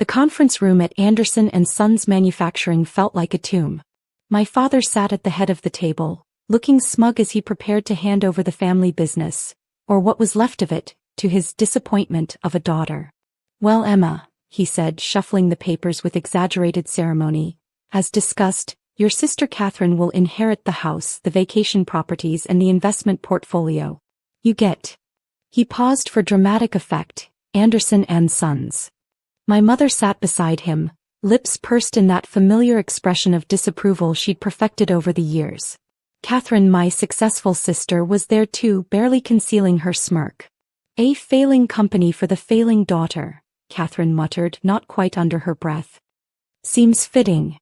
The conference room at Anderson and Sons Manufacturing felt like a tomb. My father sat at the head of the table, looking smug as he prepared to hand over the family business, or what was left of it, to his disappointment of a daughter. "Well, Emma," he said, shuffling the papers with exaggerated ceremony, "as discussed, your sister Catherine will inherit the house, the vacation properties and the investment portfolio. You get." He paused for dramatic effect, Anderson and Sons. My mother sat beside him, lips pursed in that familiar expression of disapproval she'd perfected over the years. Catherine, my successful sister, was there too, barely concealing her smirk. "A failing company for the failing daughter," Catherine muttered, not quite under her breath. "Seems fitting."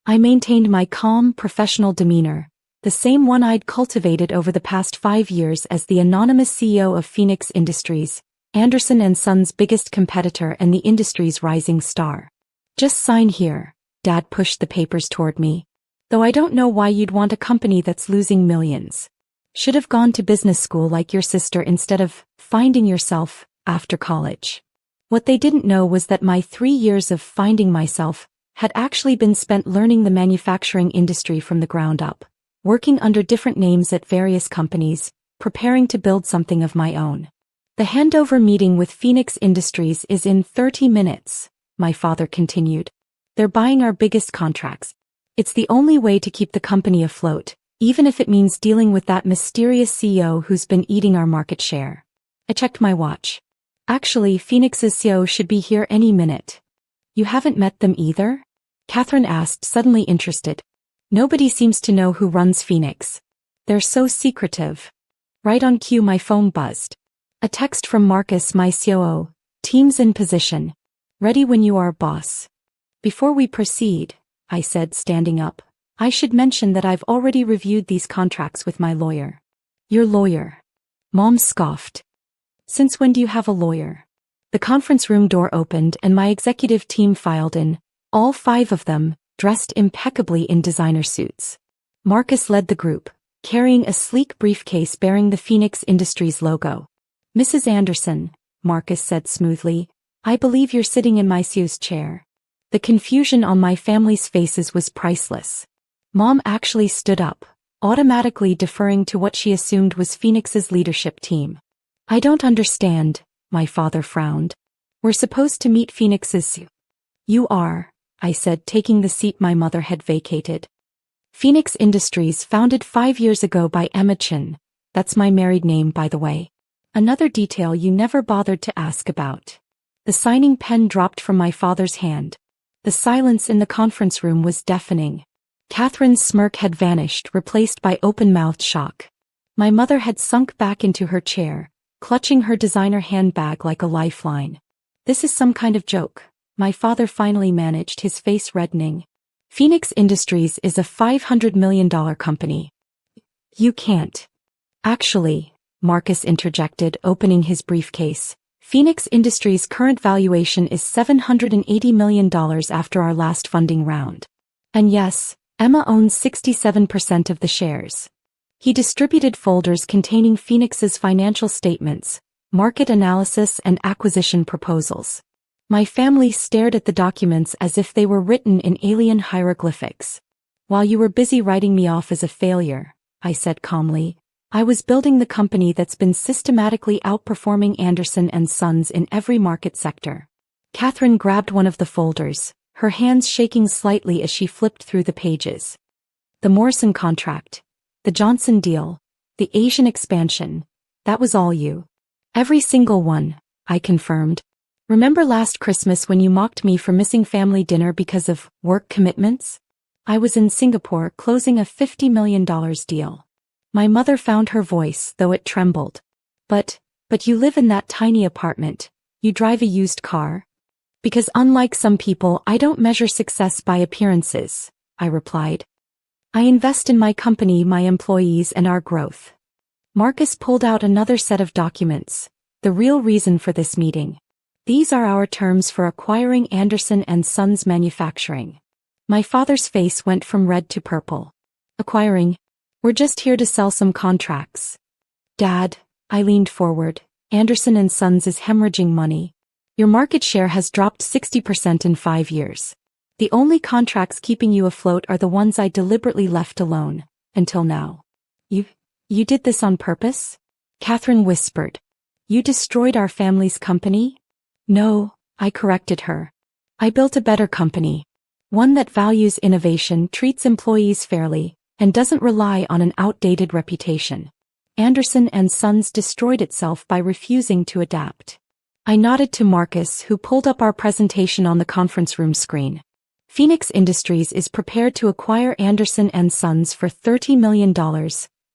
I maintained my calm, professional demeanor, the same one I'd cultivated over the past 5 years as the anonymous CEO of Phoenix Industries, Anderson and Sons' biggest competitor and the industry's rising star. "Just sign here." Dad pushed the papers toward me. "Though I don't know why you'd want a company that's losing millions. Should have gone to business school like your sister instead of finding yourself after college." What they didn't know was that my 3 years of finding myself had actually been spent learning the manufacturing industry from the ground up, working under different names at various companies, preparing to build something of my own. "The handover meeting with Phoenix Industries is in 30 minutes, my father continued. "They're buying our biggest contracts. It's the only way to keep the company afloat, even if it means dealing with that mysterious CEO who's been eating our market share." I checked my watch. "Actually, Phoenix's CEO should be here any minute." "You haven't met them either?" Catherine asked, suddenly interested. "Nobody seems to know who runs Phoenix. They're so secretive." Right on cue my phone buzzed. A text from Marcus, my COO. "Team's in position. Ready when you are, boss." "Before we proceed," I said, standing up, "I should mention that I've already reviewed these contracts with my lawyer." "Your lawyer?" Mom scoffed. "Since when do you have a lawyer?" The conference room door opened and my executive team filed in, all 5 of them, dressed impeccably in designer suits. Marcus led the group, carrying a sleek briefcase bearing the Phoenix Industries logo. "Mrs. Anderson," Marcus said smoothly, "I believe you're sitting in my CEO's chair." The confusion on my family's faces was priceless. Mom actually stood up, automatically deferring to what she assumed was Phoenix's leadership team. "I don't understand," my father frowned. "We're supposed to meet Phoenix's CEO." "You are," I said, taking the seat my mother had vacated. "Phoenix Industries, founded 5 years ago by Emma Chin. That's my married name, by the way. Another detail you never bothered to ask about." The signing pen dropped from my father's hand. The silence in the conference room was deafening. Catherine's smirk had vanished, replaced by open-mouthed shock. My mother had sunk back into her chair, clutching her designer handbag like a lifeline. "This is some kind of joke," my father finally managed, his face reddening. "Phoenix Industries is a $500 million company. You can't." "Actually," Marcus interjected, opening his briefcase, "Phoenix Industries' current valuation is $780 million after our last funding round. And yes, Emma owns 67% of the shares." He distributed folders containing Phoenix's financial statements, market analysis and acquisition proposals. My family stared at the documents as if they were written in alien hieroglyphics. "While you were busy writing me off as a failure," I said calmly, "I was building the company that's been systematically outperforming Anderson and Sons in every market sector." Catherine grabbed one of the folders, her hands shaking slightly as she flipped through the pages. "The Morrison contract, the Johnson deal, the Asian expansion, that was all you." "Every single one," I confirmed. "Remember last Christmas when you mocked me for missing family dinner because of work commitments? I was in Singapore closing a $50 million deal." My mother found her voice, though it trembled. But you live in that tiny apartment. You drive a used car?" "Because unlike some people, I don't measure success by appearances," I replied. "I invest in my company, my employees, and our growth." Marcus pulled out another set of documents. "The real reason for this meeting. These are our terms for acquiring Anderson and Sons Manufacturing." My father's face went from red to purple. "Acquiring? We're just here to sell some contracts." "Dad," I leaned forward, "Anderson and Sons is hemorrhaging money. Your market share has dropped 60% in 5 years. The only contracts keeping you afloat are the ones I deliberately left alone, until now. You did this on purpose? Catherine whispered. You destroyed our family's company? No, I corrected her. I built a better company. One that values innovation, treats employees fairly, and doesn't rely on an outdated reputation. Anderson and Sons destroyed itself by refusing to adapt. I nodded to Marcus, who pulled up our presentation on the conference room screen. Phoenix Industries is prepared to acquire Anderson and Sons for $30 million,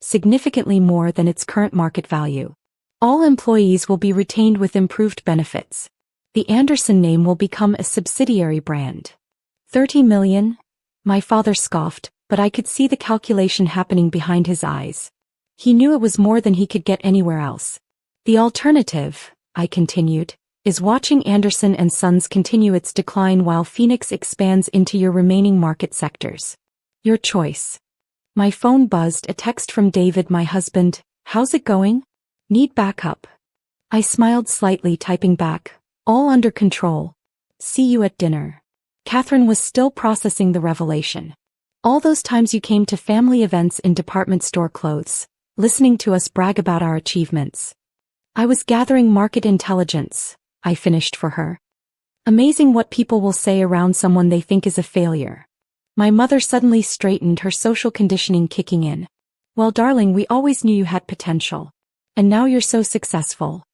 significantly more than its current market value. All employees will be retained with improved benefits. The Anderson name will become a subsidiary brand. 30 million? My father scoffed, but I could see the calculation happening behind his eyes. He knew it was more than he could get anywhere else. The alternative, I continued, is watching Anderson and Sons continue its decline while Phoenix expands into your remaining market sectors. Your choice. My phone buzzed, a text from David, my husband. How's it going? Need backup. I smiled slightly, typing back. All under control. See you at dinner. Catherine was still processing the revelation. All those times you came to family events in department store clothes, listening to us brag about our achievements. I was gathering market intelligence, I finished for her. Amazing what people will say around someone they think is a failure. My mother suddenly straightened, her social conditioning kicking in. Well, darling, we always knew you had potential. And now you're so successful.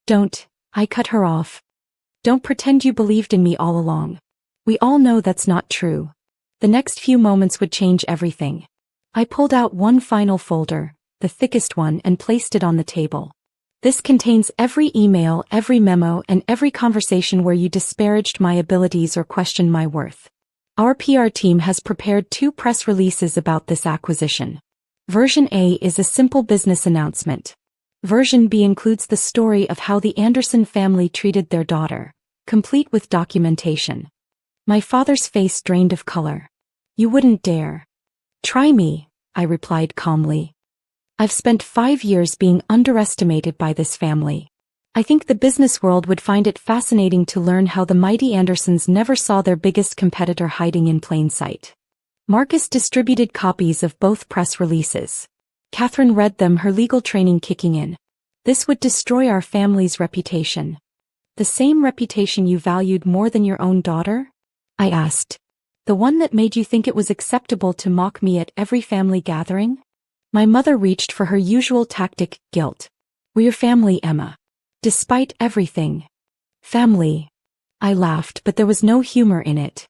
Don't, I cut her off. Don't pretend you believed in me all along. We all know that's not true. The next few moments would change everything. I pulled out one final folder, the thickest one, and placed it on the table. This contains every email, every memo, and every conversation where you disparaged my abilities or questioned my worth. Our PR team has prepared 2 press releases about this acquisition. Version A is a simple business announcement. Version B includes the story of how the Anderson family treated their daughter, complete with documentation. My father's face drained of color. You wouldn't dare. Try me, I replied calmly. I've spent 5 years being underestimated by this family. I think the business world would find it fascinating to learn how the mighty Andersons never saw their biggest competitor hiding in plain sight. Marcus distributed copies of both press releases. Catherine read them, her legal training kicking in. This would destroy our family's reputation. The same reputation you valued more than your own daughter? I asked. The one that made you think it was acceptable to mock me at every family gathering? My mother reached for her usual tactic, guilt. We're your family, Emma. Despite everything. Family. I laughed, but there was no humor in it.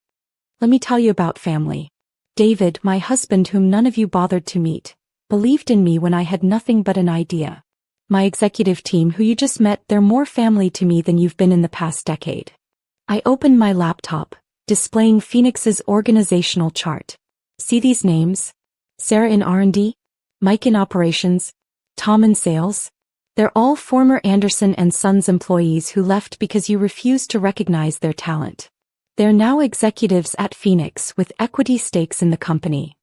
Let me tell you about family. David, my husband, whom none of you bothered to meet, believed in me when I had nothing but an idea. My executive team, who you just met, they're more family to me than you've been in the past decade. I opened my laptop, displaying Phoenix's organizational chart. See these names? Sarah in R&D, Mike in operations, Tom in sales. They're all former Anderson and Sons employees who left because you refused to recognize their talent. They're now executives at Phoenix with equity stakes in the company.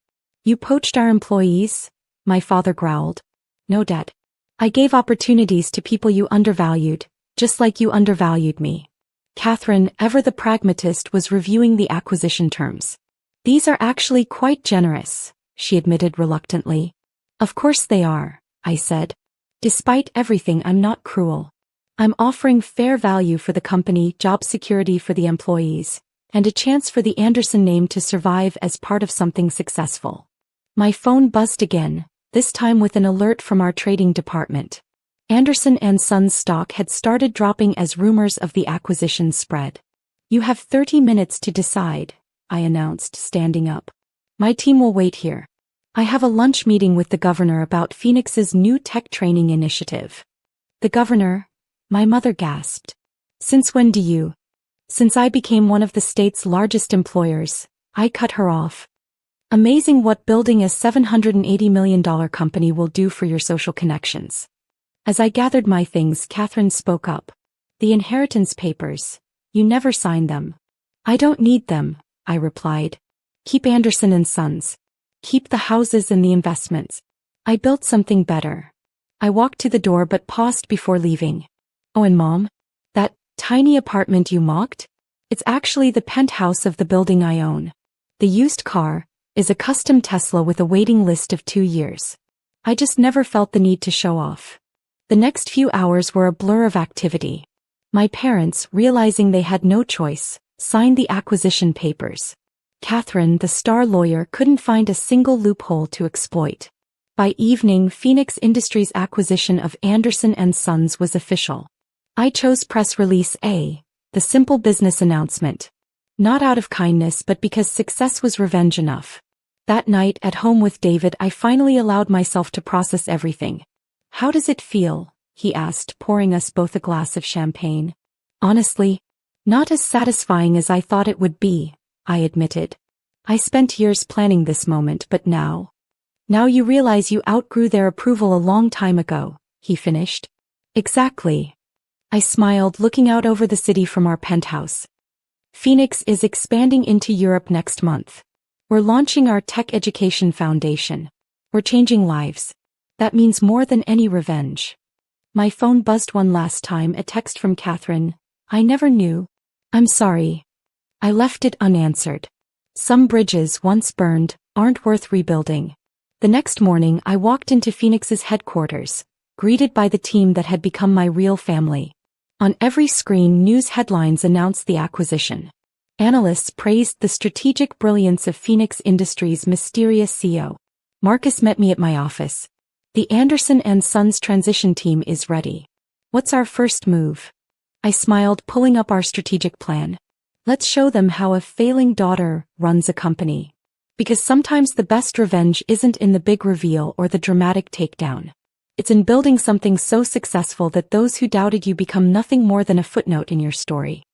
You poached our employees? My father growled. No, Dad. I gave opportunities to people you undervalued, just like you undervalued me. Catherine, ever the pragmatist, was reviewing the acquisition terms. These are actually quite generous, she admitted reluctantly. Of course they are, I said. Despite everything, I'm not cruel. I'm offering fair value for the company, job security for the employees, and a chance for the Anderson name to survive as part of something successful. My phone buzzed again, this time with an alert from our trading department. Anderson and Sons stock had started dropping as rumors of the acquisition spread. You have 30 minutes to decide, I announced, standing up. My team will wait here. I have a lunch meeting with the governor about Phoenix's new tech training initiative. The governor? My mother gasped. Since when do you? Since I became one of the state's largest employers, I cut her off. Amazing what building a $780 million company will do for your social connections. As I gathered my things, Catherine spoke up. The inheritance papers. You never signed them. I don't need them, I replied. Keep Anderson and Sons. Keep the houses and the investments. I built something better. I walked to the door but paused before leaving. Oh, and Mom? That tiny apartment you mocked? It's actually the penthouse of the building I own. The used car is a custom Tesla with a waiting list of 2 years. I just never felt the need to show off. The next few hours were a blur of activity. My parents, realizing they had no choice, signed the acquisition papers. Catherine, the star lawyer, couldn't find a single loophole to exploit. By evening, Phoenix Industries' acquisition of Anderson and Sons was official. I chose press release A, the simple business announcement. Not out of kindness but because success was revenge enough. That night at home with David, I finally allowed myself to process everything. "How does it feel?" he asked, pouring us both a glass of champagne. "Honestly, not as satisfying as I thought it would be," I admitted. "I spent years planning this moment, but now you realize you outgrew their approval a long time ago," he finished. "Exactly." I smiled, looking out over the city from our penthouse. Phoenix is expanding into Europe next month. We're launching our tech education foundation. We're changing lives. That means more than any revenge. My phone buzzed one last time, a text from Catherine. "I never knew. I'm sorry." I left it unanswered. Some bridges once burned aren't worth rebuilding. The next morning I walked into Phoenix's headquarters, greeted by the team that had become my real family. On every screen, news headlines announced the acquisition. Analysts praised the strategic brilliance of Phoenix Industries' mysterious CEO. Marcus met me at my office. "The Anderson and Sons transition team is ready. What's our first move?" I smiled, pulling up our strategic plan. "Let's show them how a failing daughter runs a company. Because sometimes the best revenge isn't in the big reveal or the dramatic takedown. It's in building something so successful that those who doubted you become nothing more than a footnote in your story."